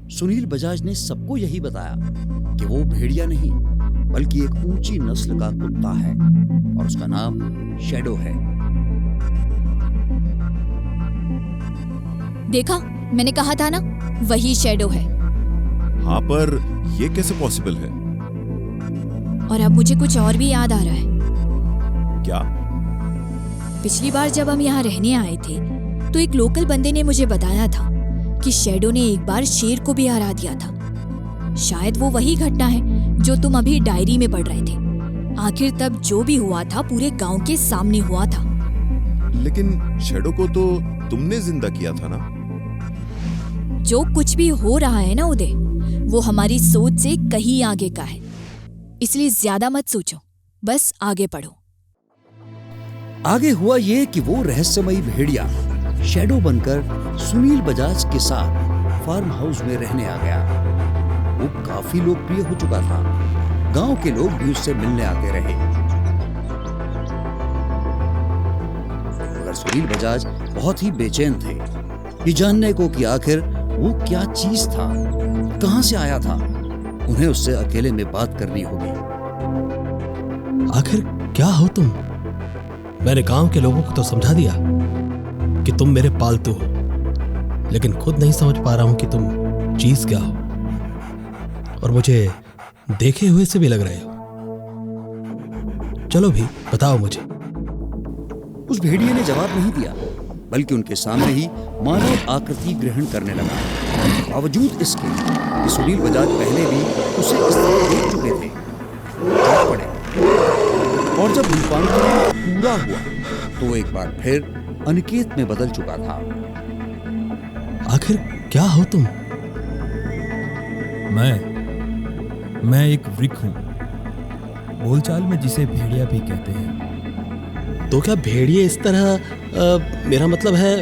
सुनील बजाज ने सबको यही बताया कि वो भेड़िया नहीं बल्कि एक ऊंची नस्ल का कुत्ता है और उसका नाम शैडो है। देखा, मैंने कहा था ना, वही शैडो है। हाँ, पर ये कैसे पॉसिबल है? और अब मुझे कुछ और भी याद आ रहा है। क्या? पिछली बार जब हम यहाँ रहने आए थे तो एक लोकल बंदे ने मुझे बताया था कि शैडो ने एक बार शेर को भी हरा दिया था। शायद वो वही घटना है जो तुम अभी डायरी में पढ़ रहे थे। आखिर तब जो भी हुआ था पूरे गांव के सामने हुआ था। लेकिन शैडो को तो तुमने जिंदा किया था ना? जो कुछ भी हो रहा है ना उदय, वो हमारी सोच से कहीं आगे का है। इसलिए ज्यादा मत सोचो, बस आगे पढ़ो। आगे हुआ ये कि वो रहस्यमयी भेड़िया शैडो बनकर सुनील बजाज के साथ फार्म हाउस में रहने आ गया। वो काफी लोकप्रिय हो चुका था। गांव के लोग भी उससे मिलने आते रहे। मगर सुनील बजाज बहुत ही बेचैन थे ये जानने को कि आखिर वो क्या चीज था, कहां से आया था। उन्हें उससे अकेले में बात करनी होगी। आखिर क्या हो तुम? मैंने गांव के लोगों को तो समझा दिया कि तुम मेरे पालतू हो, लेकिन खुद नहीं समझ पा रहा हूं कि तुम चीज क्या हो, और मुझे देखे हुए से भी लग रहे हो। चलो भी बताओ मुझे। उस भेड़िए ने जवाब नहीं दिया, बल्कि उनके सामने ही मानव आकृति ग्रहण करने लगा। बावजूद इसके कि सुनील बजाज पहले भी उसे इस तरह देख चुके थे, चल पड़े। और जब रूपांतरण पूरा हुआ तो वो एक बार फिर अनिकेत में बदल चुका था। आखिर क्या हो तुम? मैं एक वृक्ष हूं, बोलचाल में जिसे भेड़िया भी कहते हैं। तो क्या भेड़िए इस तरह मेरा मतलब है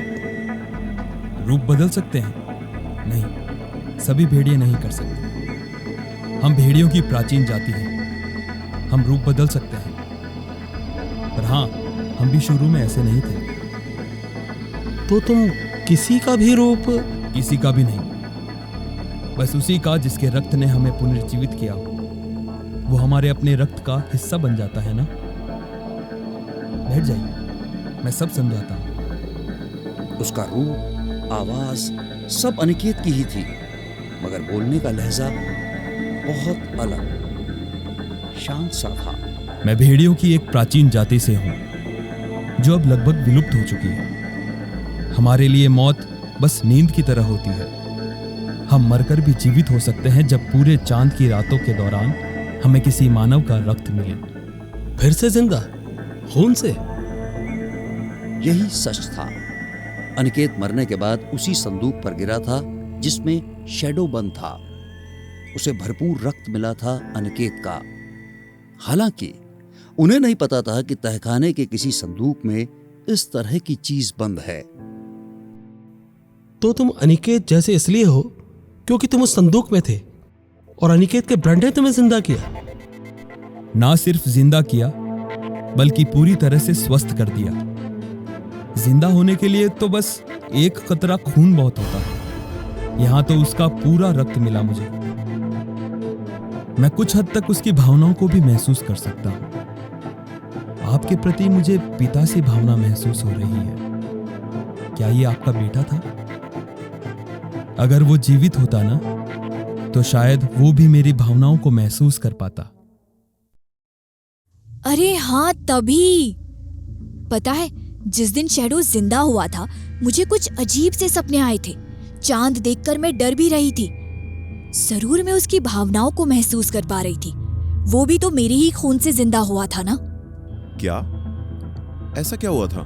रूप बदल सकते हैं? नहीं, सभी भेड़िए नहीं कर सकते। हम भेड़ियों की प्राचीन जाति हैं। हम रूप बदल सकते हैं, पर हाँ, हम भी शुरू में ऐसे नहीं थे। तो तुम किसी का भी रूप? किसी का भी नहीं, बस उसी का जिसके रक्त ने हमें पुनर्जीवित किया। वो हमारे अपने रक्त का हिस्सा बन जाता है ना। बैठ जाइए, मैं सब समझाता हूं। उसका रूप, आवाज सब अनिकेत की ही थी, मगर बोलने का लहजा बहुत अलग, शांत सा था। मैं भेड़ियों की एक प्राचीन जाति से हूं, जो अब लगभग विलुप्त हो चुकी है। हमारे लिए मौत बस नींद की तरह होती है। हम मरकर भी जीवित हो सकते हैं जब पूरे चांद की रातों के दौरान हमें किसी मानव का रक्त मिले। फिर से जिंदा, खून से? यही सच था। अनिकेत मरने के बाद उसी संदूक पर गिरा था जिसमें शैडो बन था। उसे भरपूर रक्त मिला था अनिकेत का। हालांकि उन्हें नहीं पता था कि तहखाने के किसी संदूक में इस तरह की चीज बंद है। तो तुम अनिकेत जैसे इसलिए हो क्योंकि तुम उस संदूक में थे और अनिकेत के ब्लड ने तुम्हें जिंदा किया? ना सिर्फ जिंदा किया, बल्कि पूरी तरह से स्वस्थ कर दिया। जिंदा होने के लिए तो बस एक कतरा खून बहुत होता है। यहां तो उसका पूरा रक्त मिला मुझे। मैं कुछ हद तक उसकी भावनाओं को भी महसूस कर सकता हूं। आपके प्रति मुझे पिता सी भावना महसूस हो रही है। क्या ये आपका बेटा था? अगर वो जीवित होता ना, तो शायद वो भी मेरी भावनाओं को महसूस कर पाता। अरे हाँ, तभी। पता है, जिस दिन शैडो जिंदा हुआ था, मुझे कुछ अजीब से सपने आए थे। चांद देखकर मैं डर भी रही थी। जरूर मैं उसकी भावनाओं को महसूस कर पा रही थी। वो भी तो मेरे ही खून से जिंदा हुआ था ना। क्या? ऐसा क्या हुआ था?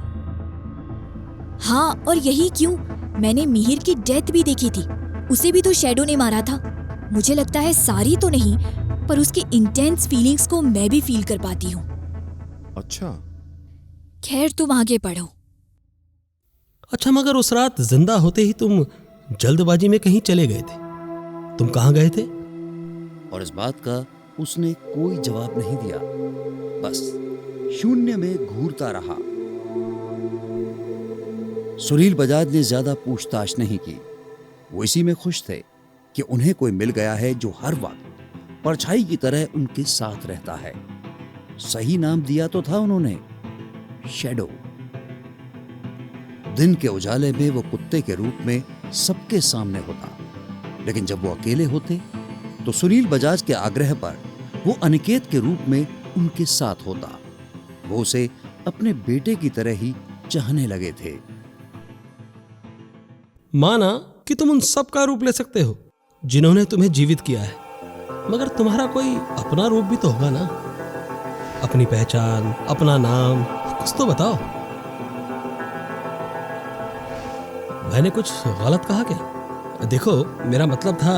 हाँ, और यही क्यों, मैंने मिहिर की डेथ भी देखी थी। उसे भी तो शैडो ने मारा था। मुझे लगता है सारी तो नहीं, पर उसकी इंटेंस फीलिंग्स को मैं भी फील कर पाती हूँ। अच्छा। खैर, तुम आगे पढ़ो। अच्छा, मगर उस रात जिंदा होते ही तुम जल्दबाजी में कहीं चले गए थे। तुम कहां गए थे? और इस बात का उसने कोई जवाब नहीं दिया, बस शून्य में घूरता रहा। सुनील बजाज ने ज्यादा पूछताछ नहीं की। वो इसी में खुश थे कि उन्हें कोई मिल गया है जो हर वक्त परछाई की तरह उनके साथ रहता है। सही नाम दिया तो था उन्होंने, शैडो। दिन के उजाले में वो कुत्ते के रूप में सबके सामने होता, लेकिन जब वो अकेले होते तो सुनील बजाज के आग्रह पर वो अनिकेत के रूप में उनके साथ होता। वो उसे अपने बेटे की तरह ही चाहने लगे थे। माना कि तुम उन सब का रूप ले सकते हो जिन्होंने तुम्हें जीवित किया है, मगर तुम्हारा कोई अपना रूप भी तो होगा ना, अपनी पहचान, अपना नाम, कुछ तो बताओ। मैंने कुछ गलत कहा क्या? देखो, मेरा मतलब था,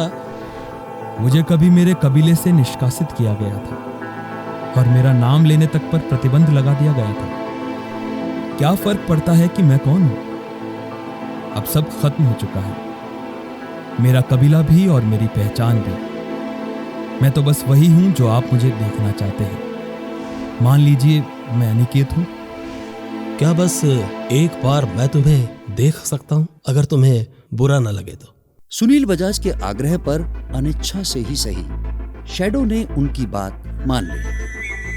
मुझे कभी मेरे कबीले से निष्कासित किया गया था और मेरा नाम लेने तक पर प्रतिबंध लगा दिया गया था। क्या फर्क पड़ता है कि मैं कौन हूं? अब सब खत्म हो चुका है, मेरा कबीला भी और मेरी पहचान भी। मैं तो बस वही हूं जो आप मुझे देखना चाहते हैं। मान लीजिए मैं अनिकेत हूं। क्या बस एक बार मैं तुम्हें देख सकता हूं, अगर तुम्हें बुरा ना लगे तो? सुनील बजाज के आग्रह पर अनिच्छा से ही सही, शैडो ने उनकी बात मान ली।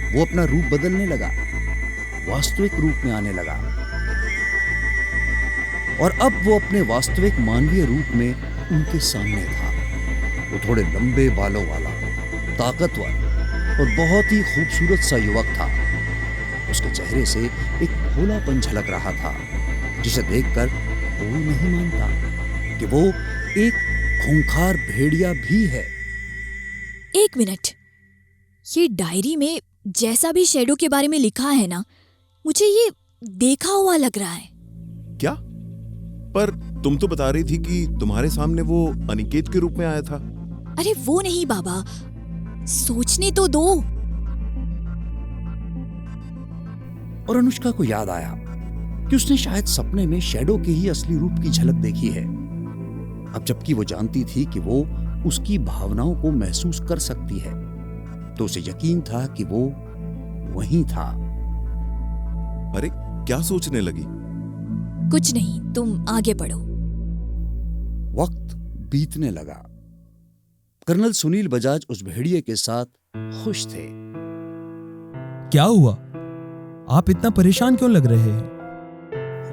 वो अपना रूप बदलने लगा, वास्तविक रूप में आने लगा, और अब वो अपने वास्तविक मानवीय रूप में उनके सामने था। वो थोड़े लंबे बालों वाला, ताकतवर और बहुत ही खूबसूरत सा युवक था। उसके चेहरे से एक भोलापन झलक रहा था, जिसे देखकर कोई नहीं मानता कि वो एक खूंखार भेड़िया भी है। एक मिनट, ये डायरी में जैसा भी शैडो के बारे में लिखा है ना, मुझे ये देखा हुआ लग रहा है। क्या? पर तुम तो बता रही थी कि तुम्हारे सामने वो अनिकेत के रूप में आया था। अरे वो नहीं बाबा, सोचने तो दो। और अनुष्का को याद आया कि उसने शायद सपने में शैडो के ही असली रूप की झलक देखी है। अब जबकि वो जानती थी कि वो उसकी भावनाओं को महसूस कर सकती है, तो उसे यकीन था कि वो वहीं था। अरे क्या सोचने लगी? कुछ नहीं, तुम आगे बढ़ो। वक्त बीतने लगा। कर्नल सुनील बजाज उस भेड़िए के साथ खुश थे। क्या हुआ? आप इतना परेशान क्यों लग रहे हैं?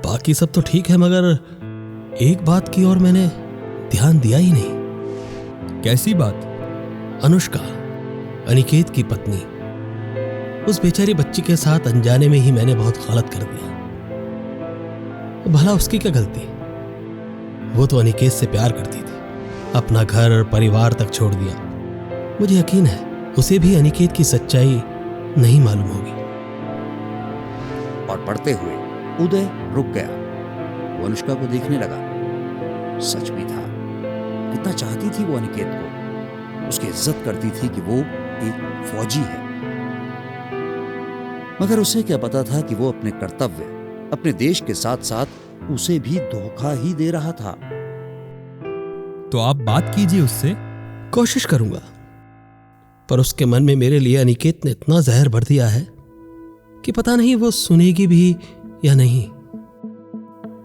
बाकी सब तो ठीक है, मगर एक बात की और मैंने ध्यान दिया ही नहीं। कैसी बात? अनुष्का, अनिकेत की पत्नी, उस बेचारी बच्ची के साथ अनजाने में ही मैंने बहुत गलत कर दिया। भला उसकी क्या गलती? वो तो अनिकेत से प्यार करती थी, अपना घर परिवार तक छोड़ दिया। मुझे यकीन है उसे भी अनिकेत की सच्चाई नहीं मालूम होगी। और पढ़ते हुए उदय रुक गया। वो अनुष्का को देखने लगा। सच भी था, कितना चाहती थी वो अनिकेत को, उसकी इज्जत करती थी कि वो एक फौजी है। मगर उसे क्या पता था कि वो अपने कर्तव्य, अपने देश के साथ साथ उसे भी धोखा ही दे रहा था। तो आप बात कीजिए उससे। कोशिश करूंगा, पर उसके मन में मेरे लिए अनिकेत ने इतना जहर भर दिया है कि पता नहीं वो सुनेगी भी या नहीं।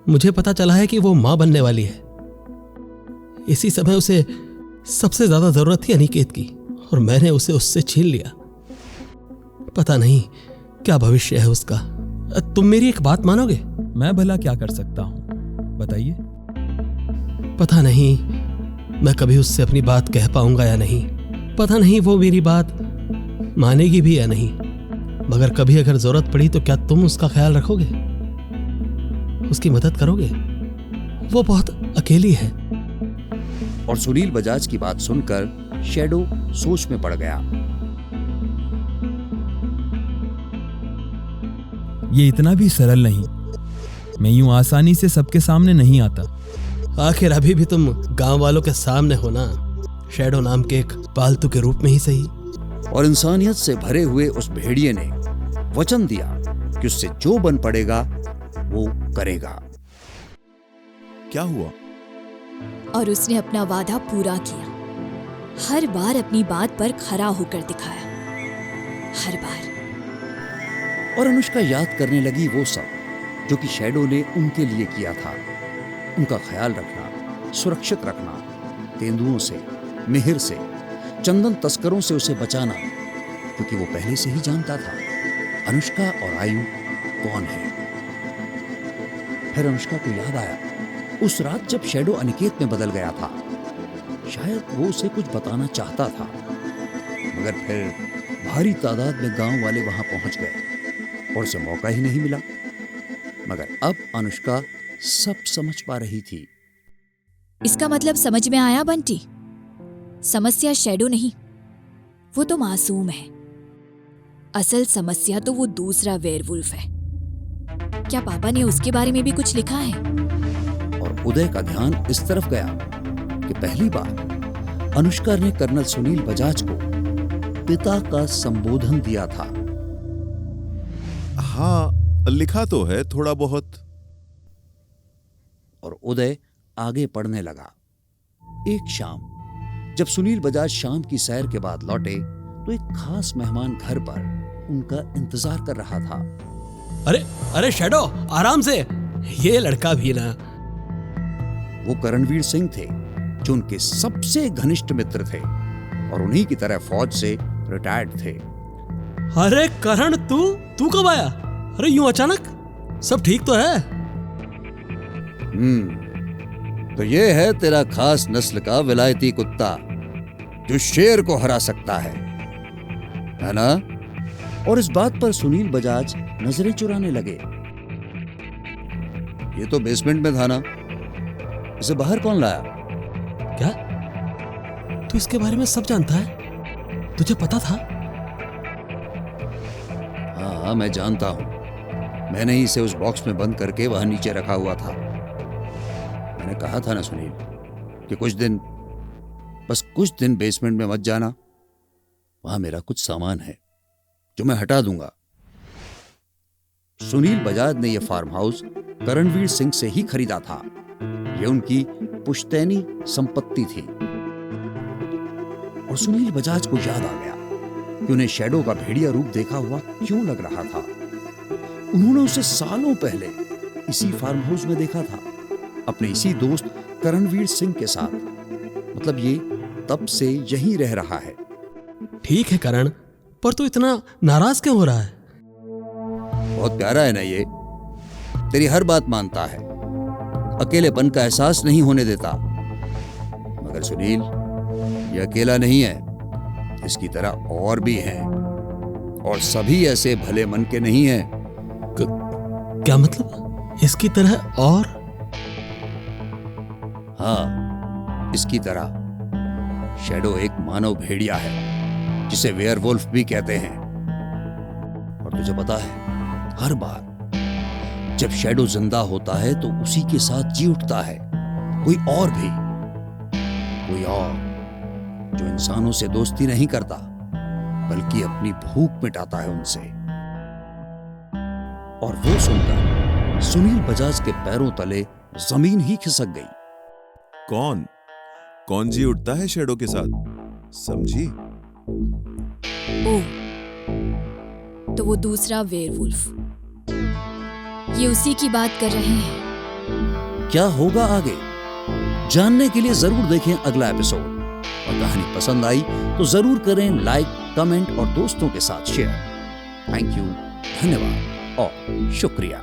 मुझे पता चला है कि वो मां बनने वाली है। इसी समय उसे सबसे ज्यादा जरूरत थी अनिकेत की, और मैंने उसे उससे छीन लिया। पता नहीं क्या भविष्य है उसका। तुम मेरी एक बात मानोगे? मैं भला क्या कर सकता हूं, बताइए। पता नहीं मैं कभी उससे अपनी बात कह पाऊंगा या नहीं। पता नहीं वो मेरी बात मानेगी भी या नहीं। मगर कभी अगर जरूरत पड़ी तो क्या तुम उसका ख्याल रखोगे, उसकी मदद करोगे? वो बहुत अकेली है। और सुनील बजाज की बात सुनकर शैडो सोच में पड़ गया। ये इतना भी सरल नहीं। मैं यूं आसानी से सबके सामने नहीं आता। आखिर अभी भी तुम गांव वालों के सामने हो ना, शैडो नाम के एक पालतू के रूप में ही सही। और इंसानियत से भरे हुए उस भेड़िए ने वचन दिया कि उससे जो बन पड़ेगा वो करेगा। क्या हुआ? और उसने अपना वादा पूरा किया। हर बार अपनी बात पर खरा होकर दिखाया, हर बार। और अनुष्का याद करने लगी वो सब जो कि शैडो ने उनके लिए किया था। उनका ख्याल रखना, सुरक्षित रखना, तेंदुओं से, मिहिर से, चंदन तस्करों से उसे बचाना, क्योंकि वो पहले से ही जानता था अनुष्का और आयु कौन है। फिर अनुष्का को याद आया उस रात जब शैडो अनिकेत में बदल गया था। शायद वो उसे कुछ बताना चाहता था, मगर फिर भारी तादाद में गांव वाले वहां पहुंच गए और उसे मौका ही नहीं मिला। मगर अब अनुष्का सब समझ पा रही थी। इसका मतलब समझ में आया बंटी? समस्या शैडो नहीं, वो तो मासूम है। असल समस्या तो वो दूसरा वेयरवुल्फ है। क्या पापा ने उसके बारे में भी कुछ लिखा है? और उदय का ध्यान इस तरफ गया कि पहली बार अनुष्का ने कर्नल सुनील बजाज को पिता का संबोधन दिया था। हाँ, लिखा तो है थोड़ा बहुत। और उदय आगे पढ़ने लगा। एक शाम जब सुनील बजाज शाम की सैर के बाद लौटे तो एक खास मेहमान घर पर उनका इंतजार कर रहा था। अरे अरे शैडो, आराम से, ये लड़का भी ना। वो करणवीर सिंह थे, जो उनके सबसे घनिष्ठ मित्र थे और उन्हीं की तरह फौज से रिटायर्ड थे। अरे करण, तू कब आया? अरे यूं अचानक? सब ठीक तो है? तो ये है तेरा खास नस्ल का विलायती कुत्ता, जो शेर को हरा सकता है ना? और इस बात पर सुनील बजाज नजरें चुराने लगे। ये तो बेसमेंट में था ना, इसे बाहर कौन लाया? क्या तू इसके बारे में सब जानता है? तुझे पता था? हाँ, मैं जानता हूं। मैंने ही इसे उस बॉक्स में बंद करके वहां नीचे रखा हुआ था। मैंने कहा था ना सुनील कि बस कुछ दिन बेसमेंट में मत जाना। वहां मेरा कुछ सामान है जो मैं हटा दूंगा। सुनील बजाज ने यह फार्म हाउस करणवीर सिंह से ही खरीदा था। यह उनकी पुश्तैनी संपत्ति थी। और सुनील बजाज को याद आ गया कि उन्हें शैडो का भेड़िया रूप देखा हुआ क्यों लग रहा था। उन्होंने उसे सालों पहले इसी फार्म हाउस में देखा था, अपने इसी दोस्त करणवीर सिंह के साथ। मतलब ये तब से यहीं रह रहा है। ठीक है करण, पर तू इतना नाराज क्यों हो रहा है? बहुत प्यारा है ना ये, तेरी हर बात मानता है, अकेलेपन का एहसास नहीं होने देता। मगर सुनील, ये अकेला नहीं है, इसकी तरह और भी हैं, और सभी ऐसे भले मन के नहीं हैं। क्या मतलब? इसकी तरह और? हाँ, इसकी तरह शैडो एक मानव भेड़िया है, जिसे वेयरवुल्फ भी कहते हैं। और तुझे पता है, हर बार जब शैडो जिंदा होता है तो उसी के साथ जी उठता है कोई और, जो इंसानों से दोस्ती नहीं करता, बल्कि अपनी भूख मिटाता है उनसे। और वो सुनकर सुनील बजाज के पैरों तले जमीन ही खिसक गई। कौन जी उठता है शैडो के साथ, समझी? ओह, तो वो दूसरा वेयरवुल्फ, ये उसी की बात कर रहे हैं। क्या होगा आगे, जानने के लिए जरूर देखें अगला एपिसोड। और कहानी पसंद आई तो जरूर करें लाइक, कमेंट और दोस्तों के साथ शेयर। थैंक यू, धन्यवाद और शुक्रिया।